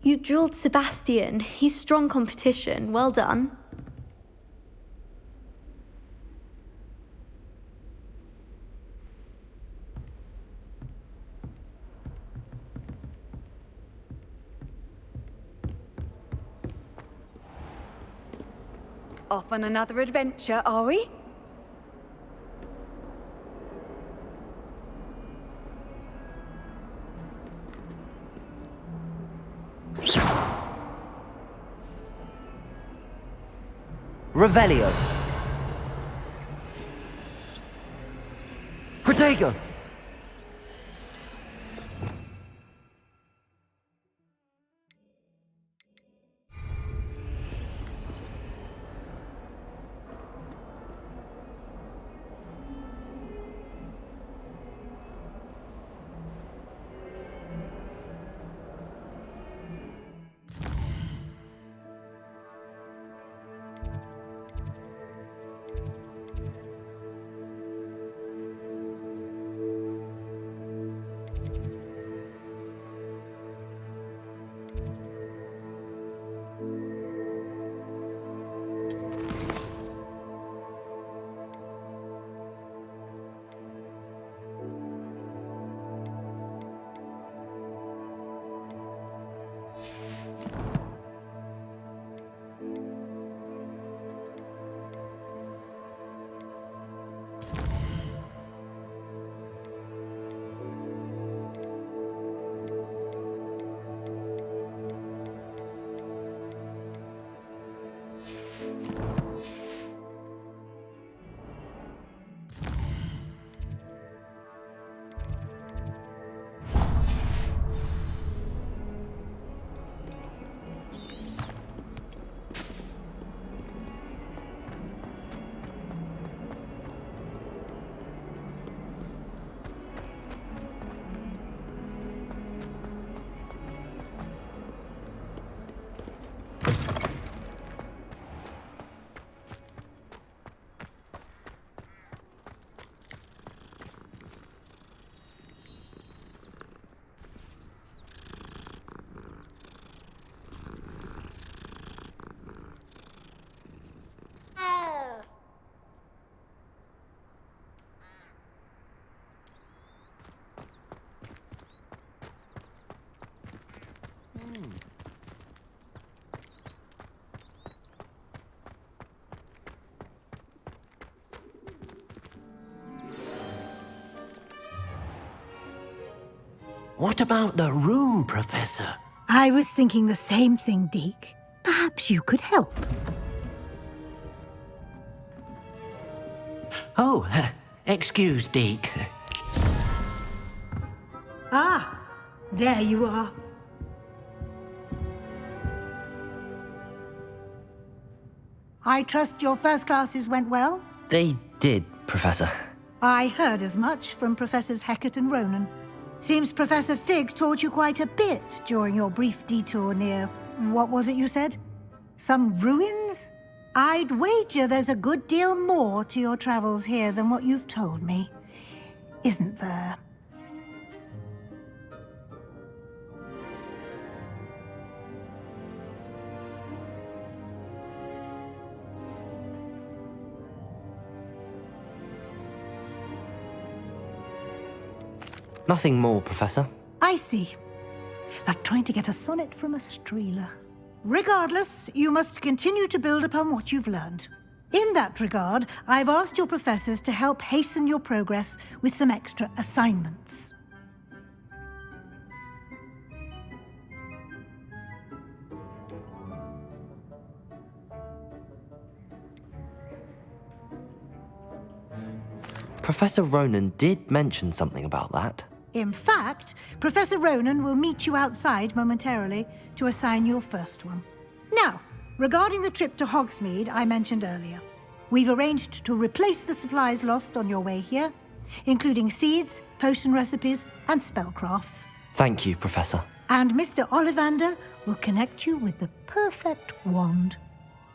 You drilled Sebastian. He's strong competition. Well done. Off on another adventure, are we? Revelio. Protego. What about the room, Professor? I was thinking the same thing, Deke. Perhaps you could help. Oh, excuse, Deke. Ah, there you are. I trust your first classes went well? They did, Professor. I heard as much from Professors Hecat and Ronan. Seems Professor Fig taught you quite a bit during your brief detour near... what was it you said? Some ruins? I'd wager there's a good deal more to your travels here than what you've told me. Isn't there? Nothing more, Professor. I see. Like trying to get a sonnet from a streeler. Regardless, you must continue to build upon what you've learned. In that regard, I've asked your professors to help hasten your progress with some extra assignments. Professor Ronan did mention something about that. In fact, Professor Ronan will meet you outside momentarily to assign your first one. Now, regarding the trip to Hogsmeade I mentioned earlier, we've arranged to replace the supplies lost on your way here, including seeds, potion recipes, and spellcrafts. Thank you, Professor. And Mr. Ollivander will connect you with the perfect wand.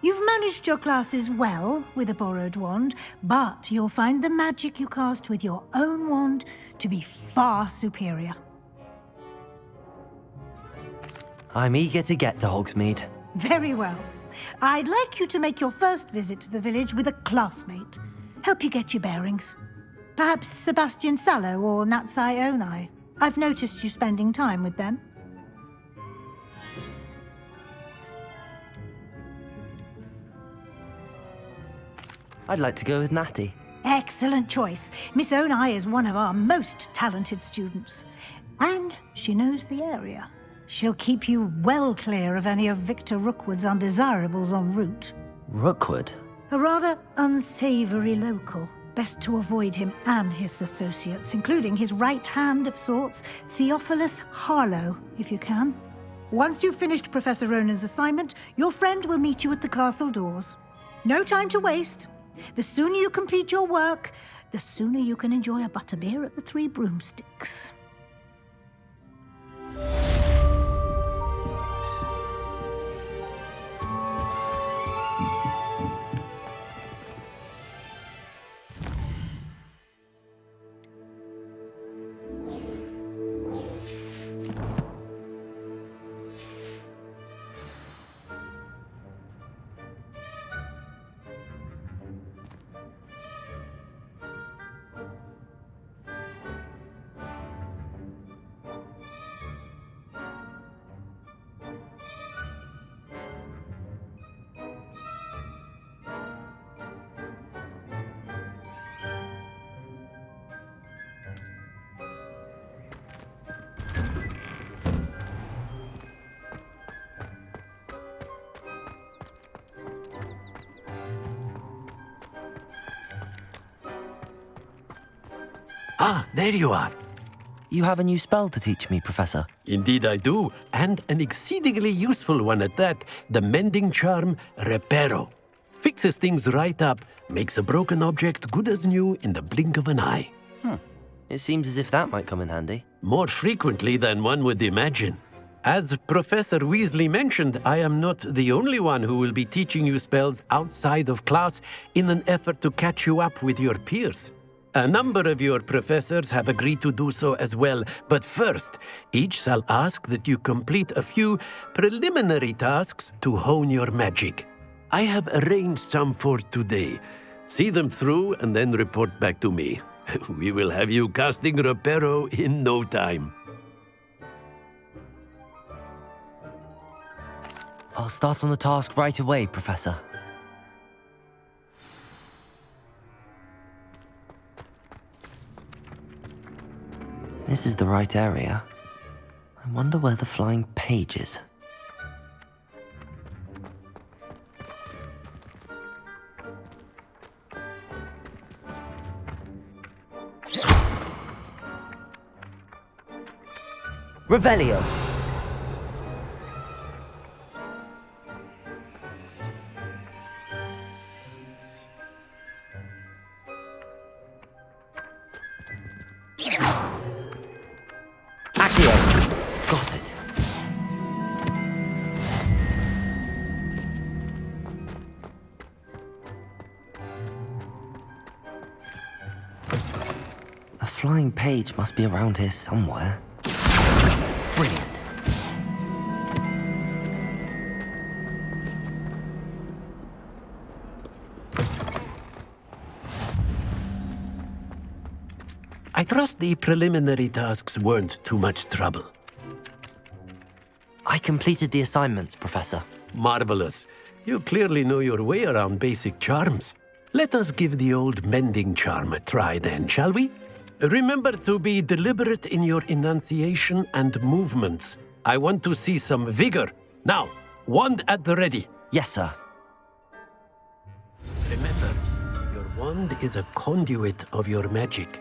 You've managed your classes well with a borrowed wand, but you'll find the magic you cast with your own wand to be far superior. I'm eager to get to Hogsmeade. Very well. I'd like you to make your first visit to the village with a classmate. Help you get your bearings. Perhaps Sebastian Sallow or Natsai Onai. I've noticed you spending time with them. I'd like to go with Natty. Excellent choice. Miss Onai is one of our most talented students. And she knows the area. She'll keep you well clear of any of Victor Rookwood's undesirables en route. Rookwood? A rather unsavory local. Best to avoid him and his associates, including his right hand of sorts, Theophilus Harlow, if you can. Once you've finished Professor Ronan's assignment, your friend will meet you at the castle doors. No time to waste. The sooner you complete your work, the sooner you can enjoy a butterbeer at the Three Broomsticks. Ah, there you are. You have a new spell to teach me, Professor. Indeed I do, and an exceedingly useful one at that, the mending charm Reparo. Fixes things right up, makes a broken object good as new in the blink of an eye. It seems as if that might come in handy. More frequently than one would imagine. As Professor Weasley mentioned, I am not the only one who will be teaching you spells outside of class in an effort to catch you up with your peers. A number of your professors have agreed to do so as well, but first, each shall ask that you complete a few preliminary tasks to hone your magic. I have arranged some for today. See them through and then report back to me. We will have you casting Reparo in no time. I'll start on the task right away, Professor. This is the right area. I wonder where the flying page is. Revelio! Got it. A flying page must be around here somewhere. Brilliant. I trust the preliminary tasks weren't too much trouble. I completed the assignments, Professor. Marvelous. You clearly know your way around basic charms. Let us give the old mending charm a try then, shall we? Remember to be deliberate in your enunciation and movements. I want to see some vigor. Now, wand at the ready. Yes, sir. Remember, your wand is a conduit of your magic.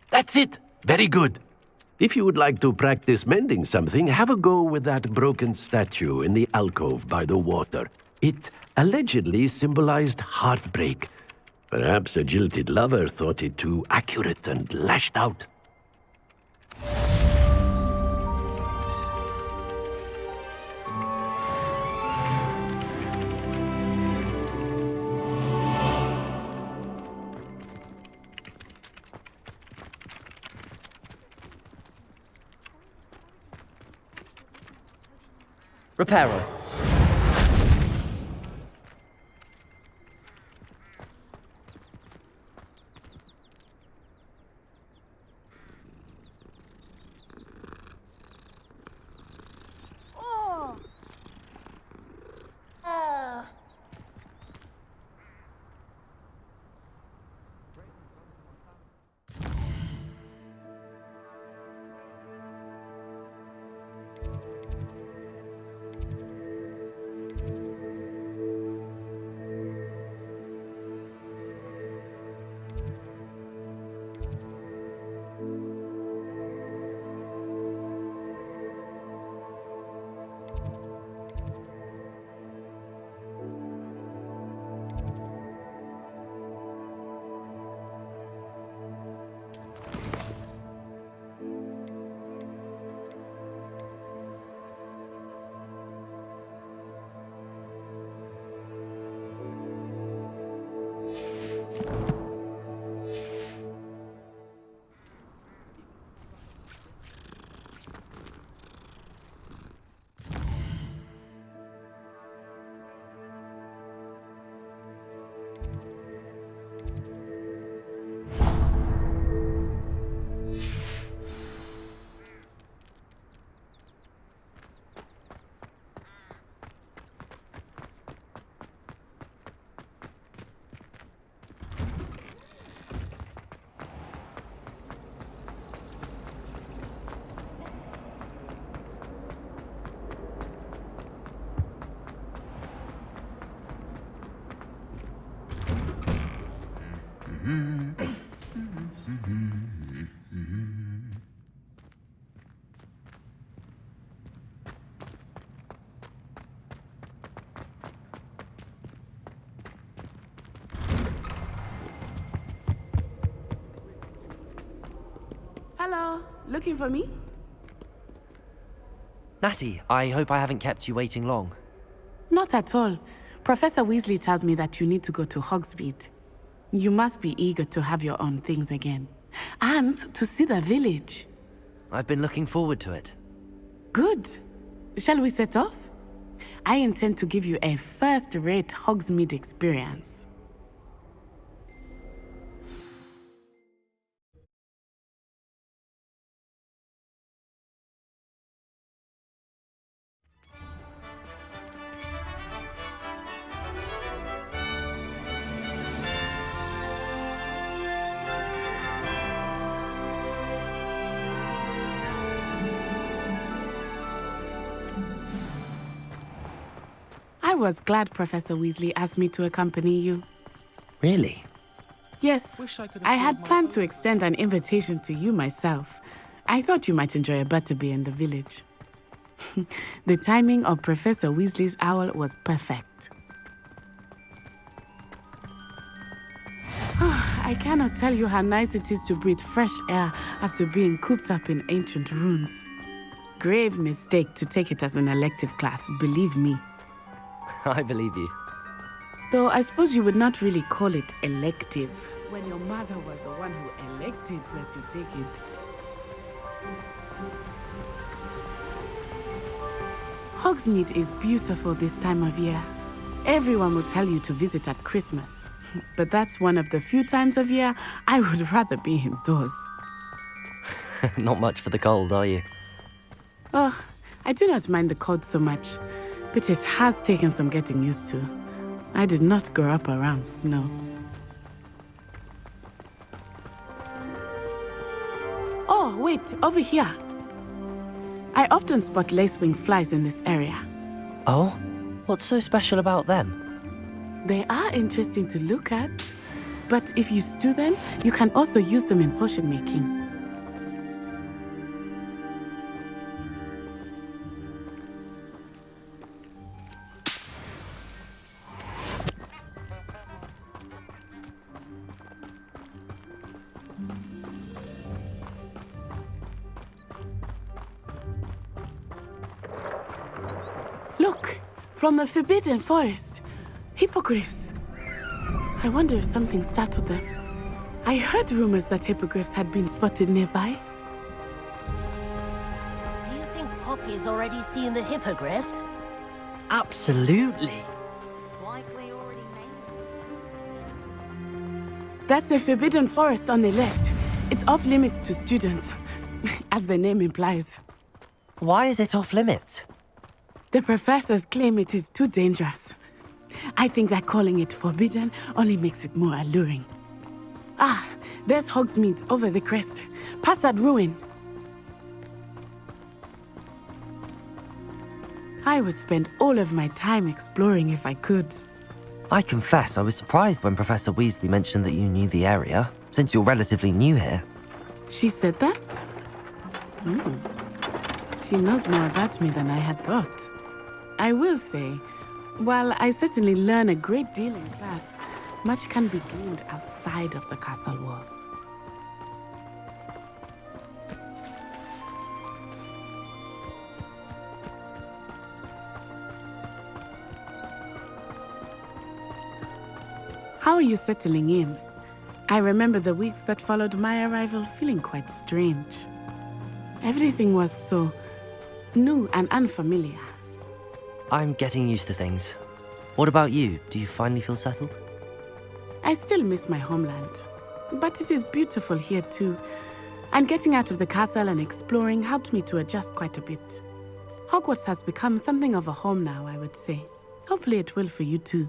That's it. Very good. If you would like to practice mending something, have a go with that broken statue in the alcove by the water. It allegedly symbolized heartbreak. Perhaps a jilted lover thought it too accurate and lashed out. Reparo. Hello, looking for me? Natty, I hope I haven't kept you waiting long. Not at all. Professor Weasley tells me that you need to go to Hogsmeade. You must be eager to have your own things again. And to see the village. I've been looking forward to it. Good. Shall we set off? I intend to give you a first-rate Hogsmeade experience. I was glad Professor Weasley asked me to accompany you. Really? Yes, I had planned to extend an invitation to you myself. I thought you might enjoy a butterbeer in the village. The timing of Professor Weasley's owl was perfect. I cannot tell you how nice it is to breathe fresh air after being cooped up in ancient ruins. Grave mistake to take it as an elective class, believe me. I believe you. Though I suppose you would not really call it elective, when your mother was the one who elected that you take it. Hogsmeade is beautiful this time of year. Everyone will tell you to visit at Christmas, but that's one of the few times of year I would rather be indoors. Not much for the cold, are you? Oh, I do not mind the cold so much, but it has taken some getting used to. I did not grow up around snow. Oh, wait, over here. I often spot lacewing flies in this area. Oh? What's so special about them? They are interesting to look at, but if you stew them, you can also use them in potion making. From the Forbidden Forest. Hippogriffs. I wonder if something startled them. I heard rumors that hippogriffs had been spotted nearby. Do you think Poppy's already seen the hippogriffs? Absolutely. Likely already made. That's the Forbidden Forest on the left. It's off limits to students, as the name implies. Why is it off limits? The professors claim it is too dangerous. I think that calling it forbidden only makes it more alluring. Ah, there's Hogsmeade over the crest. Past that ruin. I would spend all of my time exploring if I could. I confess I was surprised when Professor Weasley mentioned that you knew the area, since you're relatively new here. She said that? She knows more about me than I had thought. I will say, while I certainly learn a great deal in class, much can be gleaned outside of the castle walls. How are you settling in? I remember the weeks that followed my arrival feeling quite strange. Everything was so new and unfamiliar. I'm getting used to things. What about you? Do you finally feel settled? I still miss my homeland, but it is beautiful here too. And getting out of the castle and exploring helped me to adjust quite a bit. Hogwarts has become something of a home now, I would say. Hopefully it will for you too.